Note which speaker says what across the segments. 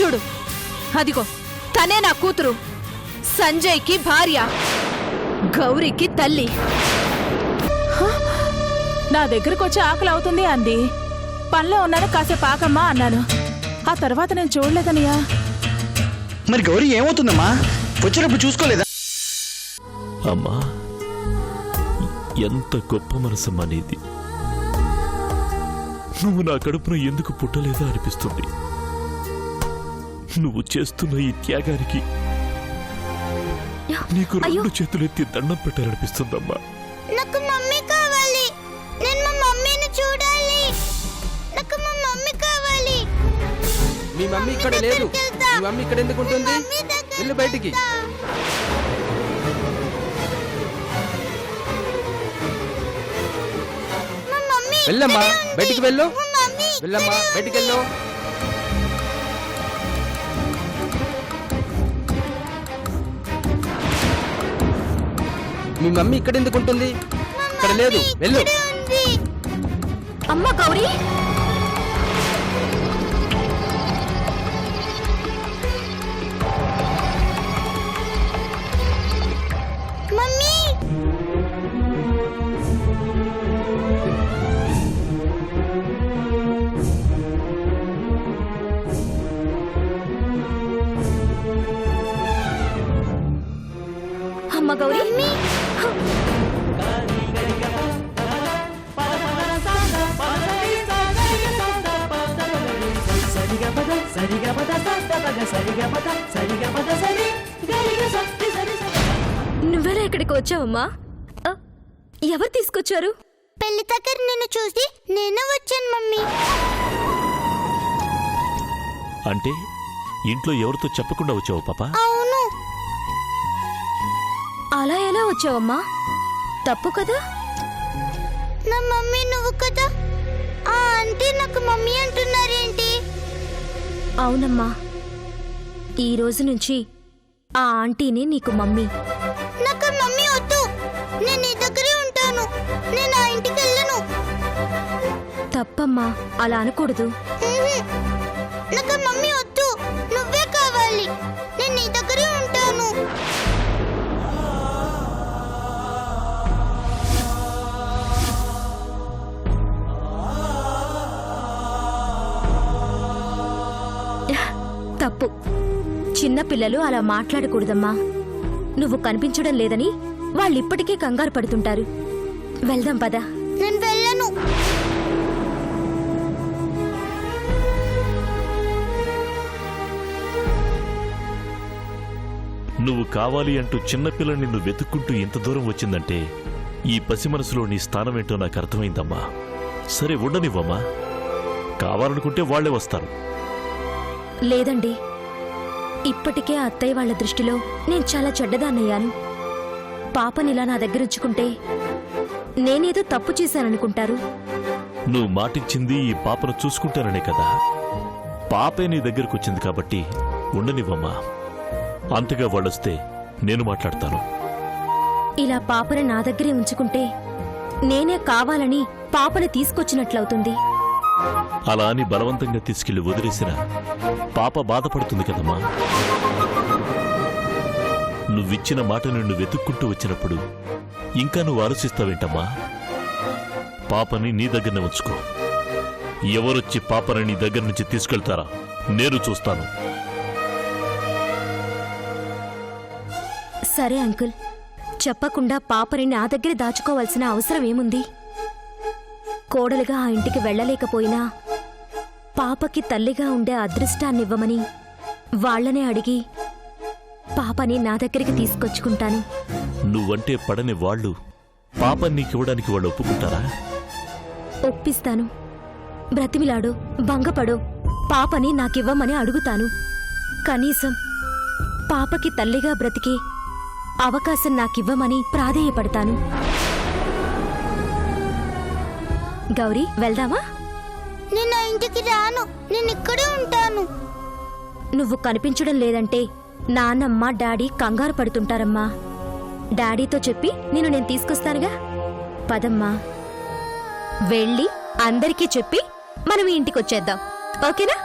Speaker 1: చూడు, అదిగో తనే నా కూతురు, సంజయ్కి భార్య, గౌరికి తల్లి.
Speaker 2: నా దగ్గరకు వచ్చి ఆకలి అవుతుంది అంది. పనిలో ఉన్నాను, కాసేపు ఆకమ్మా అన్నాను. ఆ తర్వాత నేను చూడలేదనియా.
Speaker 3: మరి గౌరీ ఏమవుతుందమ్మా? వచ్చినప్పుడు చూసుకోలేదా?
Speaker 4: అమ్మా, ఎంత గొప్ప మనసమ్మా నీది. నువ్వు నా కడుపున ఎందుకు పుట్టలేదా అనిపిస్తుంది. నువ్వు చేస్తున్న ఈ త్యాగానికి నీకు రెండు చేతులెత్తి దండం పెట్టాలనిపిస్తుందమ్మా.
Speaker 5: నాకు మమ్మీ కావాలి. నేను మా మమ్మీని చూడాలి. నాకు మా మమ్మీ కావాలి.
Speaker 6: మీ మమ్మీ ఇక్కడ లేదు. మీ మమ్మీ ఇక్కడ ఎందుకు ఉంటుంది? వెళ్ళు బయటికి. వెళ్ళమ్మా, బయటికి వెళ్ళు. వెళ్ళమ్మా, బయటికి వెళ్ళు. మీ మమ్మీ ఇక్కడ ఎందుకు ఉంటుంది? ఇక్కడ లేదు, వెళ్ళు.
Speaker 1: అమ్మ గౌరీ,
Speaker 5: మమ్మీ
Speaker 1: అమ్మ గౌరీ, నువ్వెలా ఇక్కడికి వచ్చావమ్మా? ఎవరు తీసుకొచ్చారు?
Speaker 5: పెళ్లి దగ్గర నిన్ను చూసి నేను వచ్చాను మమ్మీ.
Speaker 4: అంటే ఇంట్లో ఎవరితో చెప్పకుండా వచ్చావు పాప?
Speaker 5: అవును.
Speaker 1: అలా ఎలా వచ్చావమ్మా? తప్పు కదా.
Speaker 5: నా మమ్మీ నువ్వు కదా. ఆ ఆంటీ నాకు మమ్మీ అంటున్నారేంటి?
Speaker 1: అవునమ్మా, ఈ రోజు నుంచి ఆ ఆంటీనే నీకు మమ్మీ.
Speaker 5: నాకు మమ్మీ వద్దు. నేను నీ దగ్గరే ఉంటాను. నేను ఆ ఇంటికి వెళ్ళను.
Speaker 1: తప్పమ్మా, అలా అనకూడదు.
Speaker 5: నాకు మమ్మీ వద్దు. నువ్వే కావాలి. నేను నీ దగ్గరే ఉంటాను.
Speaker 1: తప్పు. చిన్నపిల్లలు అలా మాట్లాడకూడదమ్మా. నువ్వు కనిపించడం లేదని వాళ్ళిప్పటికీ కంగారు పడుతుంటారు. వెళ్దాం పదా.
Speaker 5: నేను వెళ్ళను.
Speaker 4: నువ్వు కావాలి అంటూ చిన్నపిల్ల నిన్ను వెతుక్కుంటూ ఇంత దూరం వచ్చిందంటే ఈ పసి మనసులో నీ స్థానమేంటో నాకు అర్థమైందమ్మా. సరే ఉండనివ్వమ్మా, కావాలనుకుంటే వాళ్లే వస్తారు.
Speaker 1: లేదండి, ఇప్పటికే అత్తయ్య వాళ్ళ దృష్టిలో నేను చాలా చెడ్డదాన్నయ్యాను. పాపనిలా నా దగ్గరుంచుకుంటే నేనేదో తప్పు చేశాననుకుంటారు.
Speaker 4: నువ్వు మాటిచ్చింది ఈ పాపను చూసుకుంటాననే కదా. పాపే నీ దగ్గరకొచ్చింది కాబట్టి ఉండనివ్వమ్మా. అంతగా వాళ్ళొస్తే నేను మాట్లాడతాను.
Speaker 1: ఇలా పాపని నా దగ్గరే ఉంచుకుంటే నేనే కావాలని పాపని తీసుకొచ్చినట్లవుతుంది.
Speaker 4: అలా అని బలవంతంగా తీసుకెళ్లి వదిలేసిన పాప బాధపడుతుంది కదమ్మా. నువ్విచ్చిన మాట నిన్ను వెతుక్కుంటూ వచ్చినప్పుడు ఇంకా నువ్వు ఆలోచిస్తావేంటమ్మా? పాపని నీ దగ్గరనే ఉంచుకో. ఎవరొచ్చి పాపని నీ దగ్గర నుంచి తీసుకెళ్తారా నేను చూస్తాను.
Speaker 1: సరే అంకుల్, చెప్పకుండా పాపని నా దగ్గర దాచుకోవాల్సిన అవసరం ఏముంది? కోడలుగా ఆ ఇంటికి వెళ్లలేకపోయినా పాపకి తల్లిగా ఉండే అదృష్టాన్నివ్వమని వాళ్లనే అడిగి పాపని నా దగ్గరికి తీసుకొచ్చుకుంటాను.
Speaker 4: నువ్వంటే పడని వాళ్ళు పాపని నీకివ్వడానికి వాళ్ళు ఒప్పుకుంటారా?
Speaker 1: ఒప్పిస్తాను. బ్రతిమిలాడో భంగపడో పాపని నాకివ్వమని అడుగుతాను. కనీసం పాపకి తల్లిగా బ్రతికే అవకాశం నాకివ్వమని ప్రాధేయపడతాను. గౌరీ, వెళ్దామా?
Speaker 5: నేను ఆ ఇంటికి రాను. నేను ఇక్కడే ఉంటాను.
Speaker 1: నువ్వు కనిపించడం లేదంటే నాన్నమ్మ డాడీ కంగారు పడుతుంటారమ్మా. డాడీతో చెప్పి నేను తీసుకొస్తానుగా. పదమ్మా, వెళ్ళి అందరికీ చెప్పి మనం ఇంటికొచ్చేద్దాం. ఓకేనా?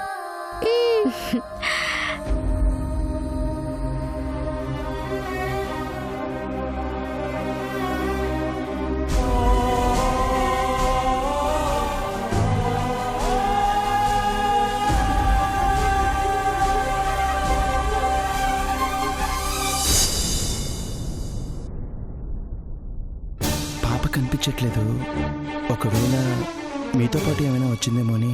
Speaker 3: అనిపించట్లేదు. ఒకవేళ మీతో పాటు ఏమైనా వచ్చిందేమో అని.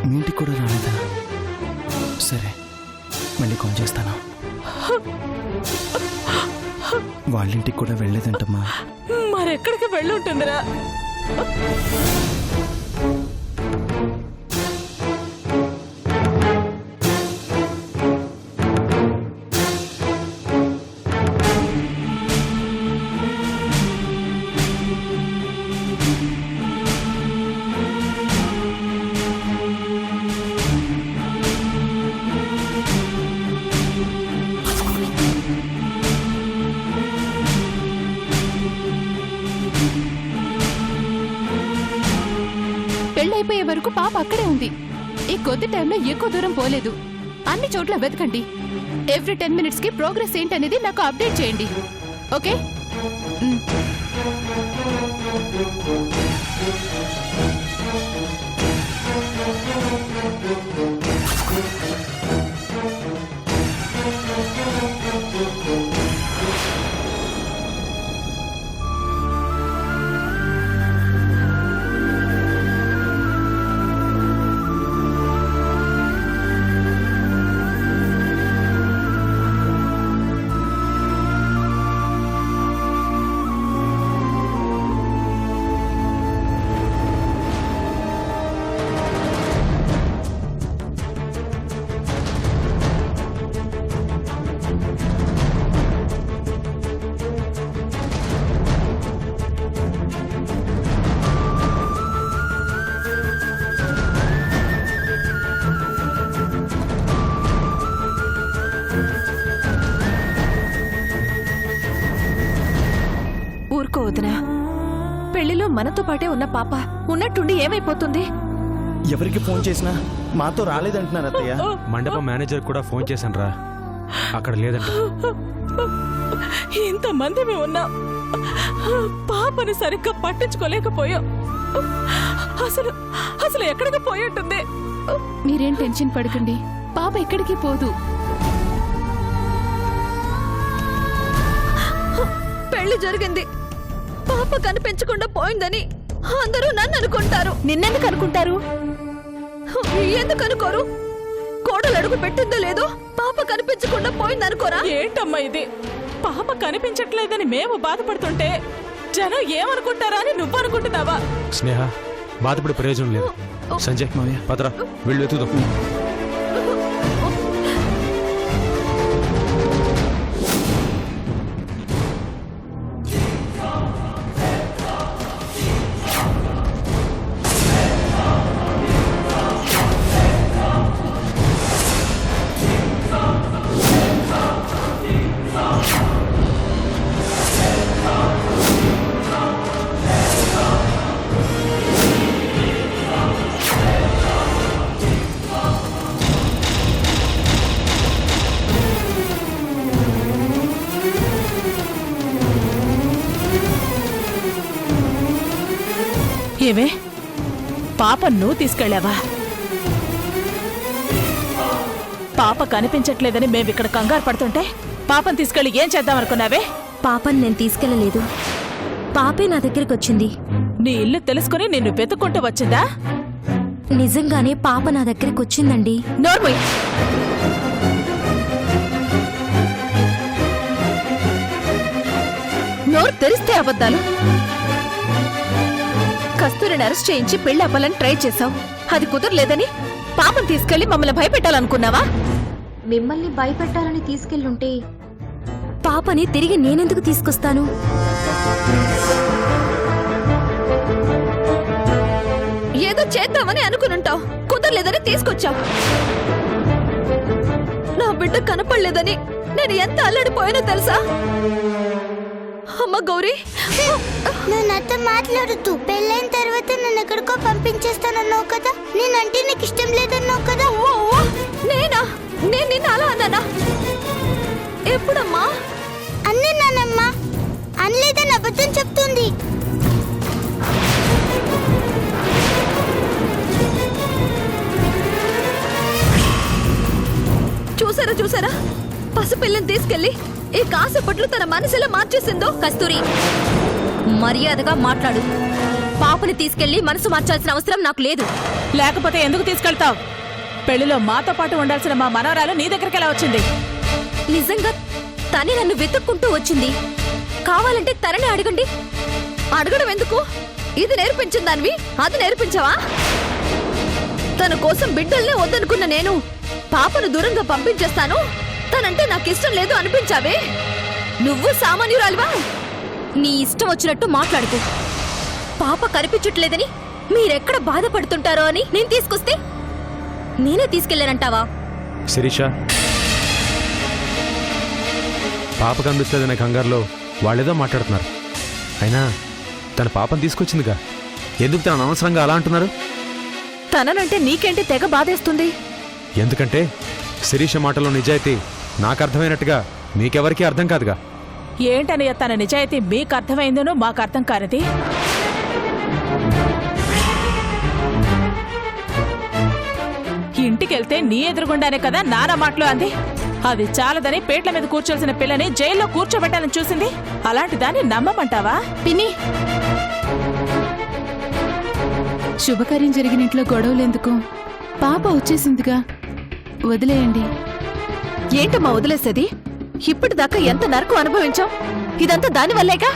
Speaker 3: మీ ఇంటికి కూడా రాలేదా? సరే, మళ్ళీ కాల్ చేస్తాను. వాళ్ళ ఇంటికి కూడా వెళ్ళలేదంటమ్మా.
Speaker 2: మరెక్కడికి వెళ్ళుంటుందిరా?
Speaker 7: పెళ్ళైపోయే వరకు పాప అక్కడే ఉంది. ఈ కొద్ది టైంలో ఎక్కువ దూరం పోలేదు. అన్ని చోట్ల వెతకండి. ఎవ్రీ 10 minutes కి ప్రోగ్రెస్ ఏంటనేది నాకు అప్డేట్ చేయండి. ఓకే?
Speaker 2: ఊరుకోవద్దునా? పెళ్లిలో మనతో పాటే ఉన్న పాప ఉన్నట్టుండి ఏమైపోతుంది?
Speaker 3: ఎవరికి ఫోన్ చేసినా మాతో రాలేదంటున్నారు అత్తయ్య.
Speaker 6: మండపం మేనేజర్ కూడా ఫోన్ చేశాను రా, అక్కడ లేదంట.
Speaker 2: ఇంతమంది మేము ఉన్నాం, పాపని సరిగ్గా పట్టించుకోలేకపోయాం. అసలు అసలు ఎక్కడికి పోయి ఉంటుంది?
Speaker 7: మీరేం టెన్షన్ పడకండి, పాప ఎక్కడికి పోదు.
Speaker 1: పెళ్లి జరిగింది, పాప కనిపించకుండా పోయిందని అందరూ నన్ను అనుకుంటారు.
Speaker 2: నిన్నెందుకు అనుకుంటారు?
Speaker 1: ఎందుకు అనుకోరు? కోడలు అడుగు పెట్టిందో లేదో పాప కనిపించకుండా పోయిందనుకోరా?
Speaker 2: ఏంటమ్మా ఇది? పాప కనిపించట్లేదని మేము బాధపడుతుంటే జనం ఏమనుకుంటారా అని నువ్వు అనుకుంటున్నావా?
Speaker 6: స్నేహ, బాధపడే ప్రయోజనం లేదు. సంజయ్, పదరా, వెళ్ళి వెతుకుదాం.
Speaker 2: ఏమే, పాప నువ్వు తీసుకెళ్ళావా? పాప కనిపించట్లేదని మేమిక్కడ కంగారు పడుతుంటే పాపను తీసుకెళ్ళి ఏం చేద్దామనుకున్నావే?
Speaker 1: పాపని నేను తీసుకెళ్లలేదు, పాపే నా దగ్గరికి వచ్చింది.
Speaker 2: నీ ఇల్లు తెలుసుకుని నిన్ను వెతుక్కుంటూ వచ్చిందా?
Speaker 1: నిజంగానే పాప నా దగ్గరికి వచ్చిందండి.
Speaker 2: నోర్మయ్, నోరు తెరిస్తే అబద్ధాలు. కస్తూరిని అరెస్ట్ చేయించి పెళ్లి అవ్వాలని ట్రై చేశావు, అది కుదరలేదని పాపను తీసుకెళ్లి మమ్మల్ని భయపెట్టాలనుకున్నావా?
Speaker 1: మిమ్మల్ని భయపెట్టాలని తీసుకెళ్ళుంటే పాపని తిరిగి నేనెందుకు తీసుకొస్తాను? ఏదో చేద్దామని అనుకునుంటావు, కుదరలేదని తీసుకొచ్చావు. నా బిడ్డ కనపడలేదని నేను ఎంత అల్లడిపోయానో తెలుసా? అమ్మ గౌరీ,
Speaker 5: నువ్వు నాతో మాట్లాడుతూ పెళ్ళైన తర్వాత నన్ను ఎక్కడికో పంపించేస్తానన్నావు కదా. నేనంటే నీకు ఇష్టం లేదన్నావు కదా.
Speaker 1: నేనా? నేను నిన్న అలా అన్నానా? ఎప్పుడమ్మా?
Speaker 5: అన్నానమ్మా, అనలేదని అబద్ధం చెప్తుంది.
Speaker 1: చూసారా చూసారా, పసిపిల్లని తీసుకెళ్లి ఈ కాసేపట్లు తన మనసులో మార్చేసిందో. కస్తూరి, మర్యాదగా మాట్లాడు. పాపని తీసుకెళ్లి మనసు మార్చాల్సిన అవసరం నాకు లేదు.
Speaker 2: లేకపోతే ఎందుకు తీసుకెళ్తావు? పెళ్లిలో మాతో పాటు ఉండాల్సిన మా మనవరాలు నీ దగ్గరికి ఎలా వచ్చింది?
Speaker 1: నిజంగా తనే నన్ను వెతుక్కుంటూ వచ్చింది. కావాలంటే తననే అడగండి. అడగడం ఎందుకు? ఇది నేర్పించిన దానివి అది నేర్పించవా? తన కోసం బిడ్డల్నే వద్దనుకున్న నేను పాపను దూరంగా పంపించేస్తాను, తనంటే నాకిష్టం లేదు అనిపించావే. నువ్వు సామాన్యురాలివా? నీ ఇష్టం వచ్చినట్టు మాట్లాడుకో. పాప కనిపించట్లేదని మీరెక్కడ బాధపడుతుంటారో అని నేను తీసుకొస్తే నేనే తీసుకెళ్లానంటావా?
Speaker 8: శిరీష, పాప కనిపిస్తుందనే కంగారులో వాళ్ళేదో మాట్లాడుతున్నారు. అయినా తన పాపను తీసుకొచ్చిందిగా, ఎందుకు తన అనవసరంగా అలా అంటున్నారు?
Speaker 1: తననంటే నీకేంటి తెగ బాధేస్తుంది?
Speaker 8: ఎందుకంటే శిరీష మాటలో నిజాయితీ నాకు అర్థమైనట్టుగా మీకెవరికీ అర్థం కాదుగా.
Speaker 2: ఏంటని తన నిజాయితీ మీకు అర్థమైందనో మాకు అర్థం కానిది. ఇంటికెళ్తే నీ ఎదురుగుండానే కదా నానా మాటలు అంది. అది చాలదని పేట్ల మీద కూర్చోల్సిన పిల్లని జైల్లో కూర్చోబెట్టాలని చూసింది. అలాంటి దాన్ని నమ్మమంటావా?
Speaker 7: పిన్ని, శుభకార్యం జరిగిన ఇంట్లో గొడవలెందుకు? పాప వచ్చేసిందిగా, వదిలేయండి.
Speaker 1: ఏంటమ్మా వదిలేసేది? ఇప్పటిదాకా ఎంత నరకం అనుభవించాం? ఇదంతా దానివల్లేగా.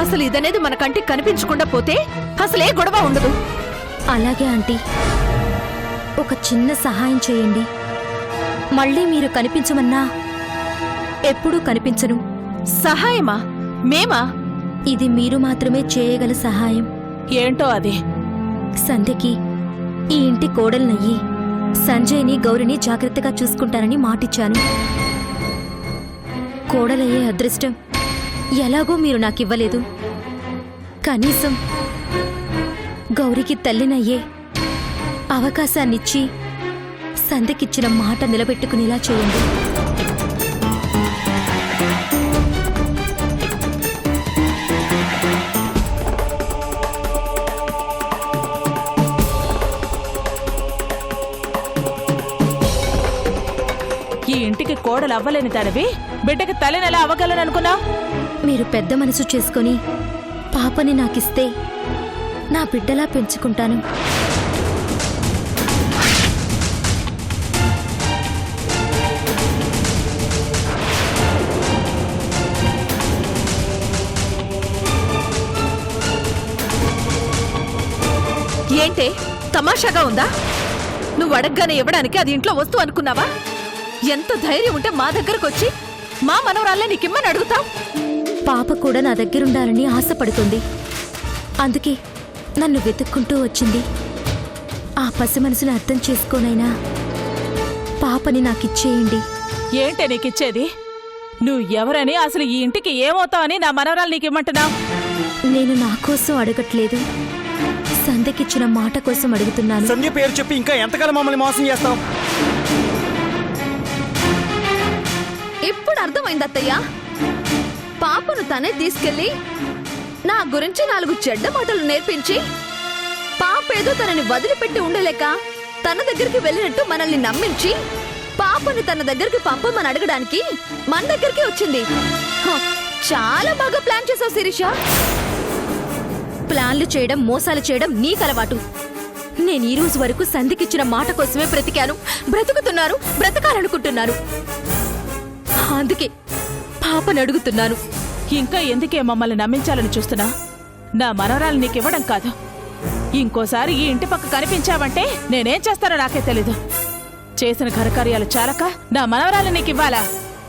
Speaker 1: అసలు ఇదనేది మన కంటికి కనిపించకుండా పోతే అసలే గొడవ ఉండదు. అలాగే ఆంటీ, ఒక చిన్న సహాయం చేయండి. మళ్ళీ మీరు కనిపించమన్నా ఎప్పుడూ కనిపించను. సహాయమా? మేమా? ఇది మీరు మాత్రమే చేయగల సహాయం.
Speaker 2: ఏంటో అది?
Speaker 1: సంధ్యకి ఈ ఇంటి కోడల్నయ్యి సంజయ్ని గౌరిని జాగ్రత్తగా చూసుకుంటానని మాటిచ్చాను. కోడలయ్యే అదృష్టం ఎలాగో మీరు నాకివ్వలేదు. కనీసం గౌరికి తల్లినయ్యే అవకాశాన్నిచ్చి సంధ్యకిచ్చిన మాట నిలబెట్టుకునేలా చేయండి.
Speaker 2: ఈ ఇంటికి కోడలు అవ్వలేని దానివి బిడ్డకి తల్లినెలా అవ్వగలననుకున్నావు?
Speaker 1: మీరు పెద్ద మనసు చేసుకొని పాపని నాకిస్తే నా బిడ్డలా పెంచుకుంటాను. ఏంటే తమాషాగా ఉందా? నువ్వు అడగగానే ఇవ్వడానికి అది ఇంట్లో వస్తువు అనుకున్నావా? ఎంత ధైర్యం ఉంటే మా దగ్గరకు వచ్చి మా మనవరాల్లే నీకిమ్మని అడుగుతావు? పాప కూడా నా దగ్గరుండాలని ఆశపడుతుంది. అందుకే నన్ను వెతుక్కుంటూ వచ్చింది. ఆ పసి మనసును అర్థం చేసుకోనైనా పాపని నాకిచ్చేయండి.
Speaker 2: ఏంటే నీకిచ్చేది? నువ్వు ఎవరని, అసలు ఈ ఇంటికి ఏమవుతావని నా మనవరాలు నీకిమ్మంటున్నావు?
Speaker 1: నేను నా కోసం అడగట్లేదు, సంధ్యకిచ్చిన మాట కోసం అడుగుతున్నాను.
Speaker 3: సంధ్య పేరు చెప్పి ఇంకా ఎంతకాలం మమ్మల్ని మోసం చేస్తావు?
Speaker 1: ఇప్పుడు అర్థమైంది అత్తయ్య. పాపను తనే తీసుకెళ్లి నా గురించి 4 చెడ్డ మాటలు నేర్పించి పాపేదో తనని వదిలిపెట్టి ఉండలేక తన దగ్గరికి వెళ్ళినట్టు మనల్ని నమ్మించి పాపని తన దగ్గరికి పంపమని అడగడానికి మన దగ్గరికి వచ్చింది. చాలా బాగా ప్లాన్ చేసావు శిరీష. ప్లాన్లు చేయడం, మోసాలు చేయడం నీకలవాటు. నేను ఈ రోజు వరకు సంధికిచ్చిన మాట కోసమే బ్రతికాను, బ్రతుకుతున్నాను, బ్రతకాలనుకుంటున్నాను. అందుకే పాపని అడుగుతున్నాను.
Speaker 2: ఇంకా ఎందుకే మమ్మల్ని నమ్మించాలని చూస్తున్నా? నా మనవరాలు నీకివ్వడం కాదు, ఇంకోసారి ఈ ఇంటి పక్క కనిపించావంటే నేనేం చేస్తానో నాకే తెలీదు. చేసిన ఘనకార్యాలు చాలక నా మనవరాలు నీకివ్వాలా?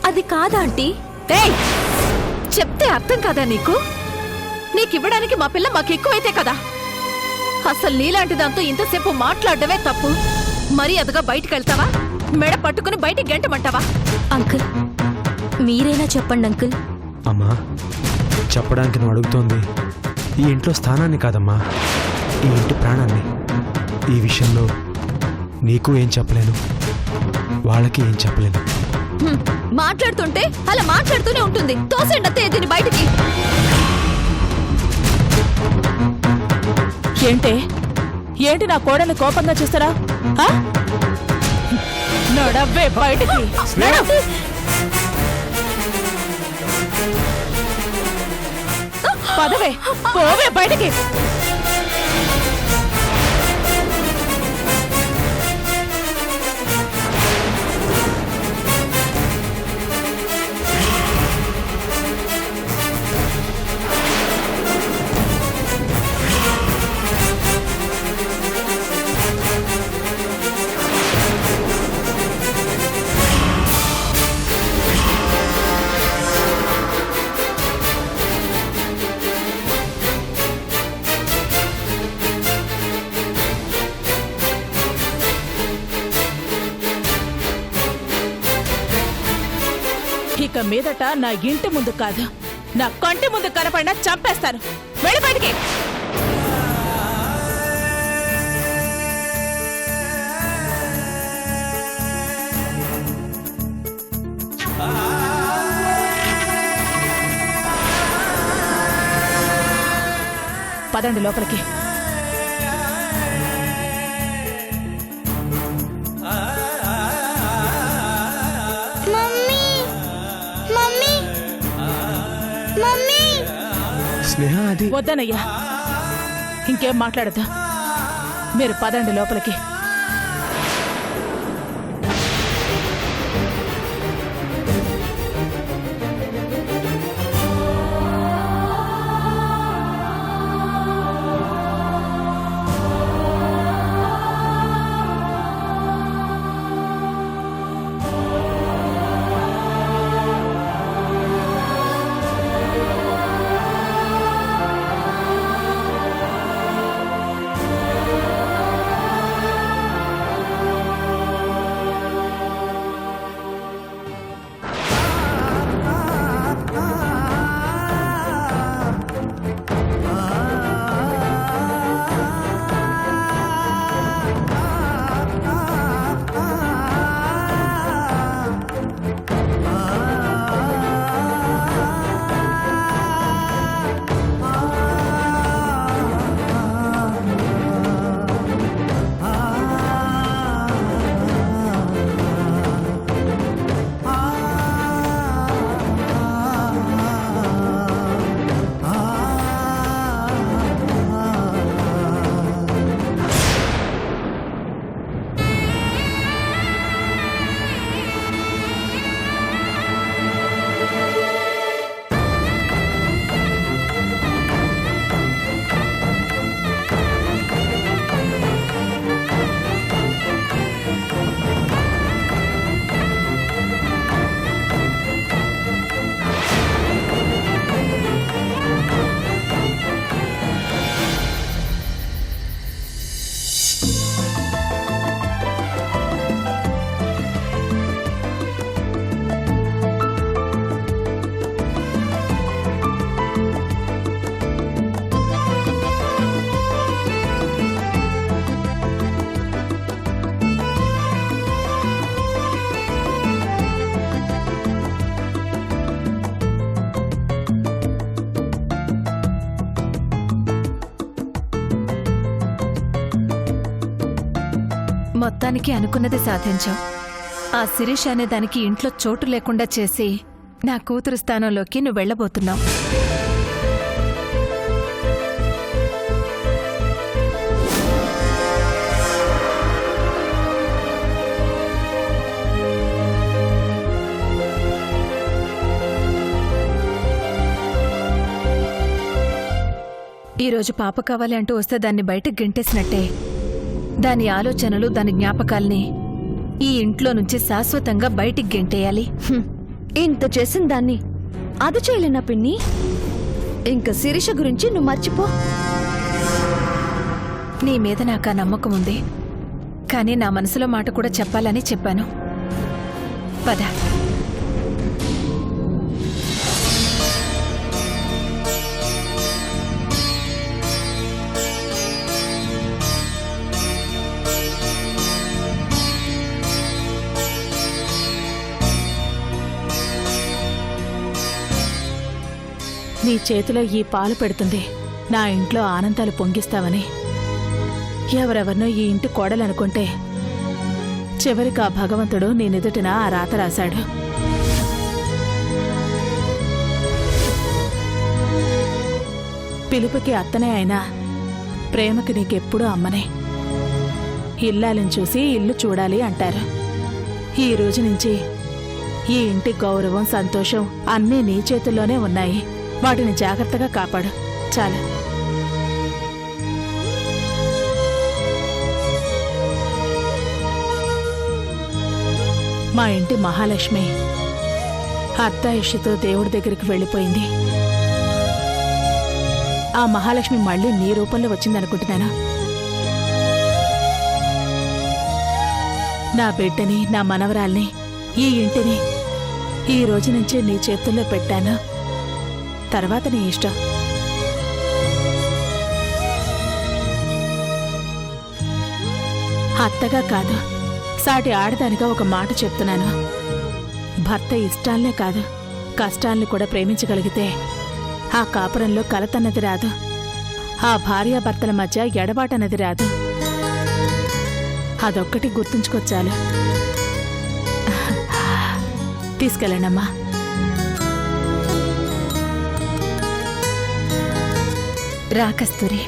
Speaker 1: అది కాదా ఆంటీ? చెప్తే అర్థం కాదా నీకు? నీకివ్వడానికి మా పిల్ల మాకు ఎక్కువైతే కదా. అసలు నీలాంటి దాంతో ఇంతసేపు మాట్లాడడమే తప్పు. మర్యాదగా బయటికెళ్తావా? మెడ పట్టుకుని బయటికి గెంటమంటావా? అంకుల్, మీరైనా చెప్పండి అంకుల్.
Speaker 8: అమ్మా, చెప్పడానికి నువ్వు అడుగుతోంది ఈ ఇంట్లో స్థానాన్ని కాదమ్మా, ఈ ఇంటి ప్రాణాన్ని. ఈ విషయంలో నీకు ఏం చెప్పలేను, వాళ్ళకి ఏం చెప్పలేను.
Speaker 1: మాట్లాడుతుంటే అలా మాట్లాడుతూనే ఉంటుంది. తోసేండి అత్తయ్య దీన్ని బయటికి.
Speaker 2: ఏంటి నా కోడల్ని కోపంగా చూస్తారా? నడవ్వే బయటికి. పదవే, పోవే బయటికి. ఇక మీదట నా ఇంటి ముందు కాదు, నా కంటి ముందు కనపడినా చంపేస్తాను. వెళ్ళి బయటికి. పదండి లోపలికి.
Speaker 5: మమ్మీ మమ్మీ మమ్మీ
Speaker 8: స్నేహ అది
Speaker 2: వద్దనయ్యా, ఇంకేం మాట్లాడదా. మీరు పదండి లోపలికి.
Speaker 1: మొత్తానికి అనుకున్నది సాధించాం. ఆ శిరీష్ అనే దానికి ఇంట్లో చోటు లేకుండా చేసి నా కూతురు స్థానంలోకి నువ్వు వెళ్ళబోతున్నావు. ఈరోజు పాప కావాలి అంటూ వస్తే దాన్ని బయటకు గెంటేసినట్టే దాని ఆలోచనలు, దాని జ్ఞాపకాల్ని ఈ ఇంట్లో నుంచి శాశ్వతంగా బయటికి గెంటేయాలి. ఇంత చేసిన దాన్ని అది చేయలేనా పిన్ని? ఇంక శిరీష గురించి నువ్వు మర్చిపో. నీ మీద నాకు ఆ నమ్మకం ఉంది, కానీ నా మనసులో మాట కూడా చెప్పాలని చెప్పాను. పద.
Speaker 2: నీ చేతిలో ఈ పాలు పెడుతుంది నా ఇంట్లో ఆనందాలు పొంగిస్తావని. ఎవరెవరినో ఈ ఇంటి కోడలనుకుంటే చివరికి ఆ భగవంతుడు నేనెదుటిన ఆ రాత రాశాడు. పిలుపుకి అత్తనే అయినా ప్రేమకి నీకెప్పుడూ అమ్మనే. ఇల్లాలని చూసి ఇల్లు చూడాలి అంటారు. ఈ రోజు నుంచి ఈ ఇంటి గౌరవం, సంతోషం అన్నీ నీ చేతుల్లోనే ఉన్నాయి. వాటిని జాగ్రత్తగా కాపాడు. చాలు. మా ఇంటి మహాలక్ష్మి అర్ధాయుష్యతో దేవుడి దగ్గరికి వెళ్ళిపోయింది. ఆ మహాలక్ష్మి మళ్ళీ నీ రూపంలో వచ్చిందనుకుంటున్నాను. నా బిడ్డని, నా మనవరాల్ని, ఈ ఇంటిని ఈ రోజు నుంచే నీ చేతుల్లో పెట్టాను. తర్వాత నీ ఇష్టం. అత్తగా కాదు, సాటి ఆడదానిగా ఒక మాట చెప్తున్నాను. భర్త ఇష్టాలనే కాదు, కష్టాల్ని కూడా ప్రేమించగలిగితే ఆ కాపురంలో కలతన్నది రాదు. ఆ భార్యాభర్తల మధ్య ఎడబాటన్నది రాదు. అదొక్కటి గుర్తుంచుకొచ్చాలు. తీసుకెళ్ళండమ్మా.
Speaker 1: రా కస్తూరి.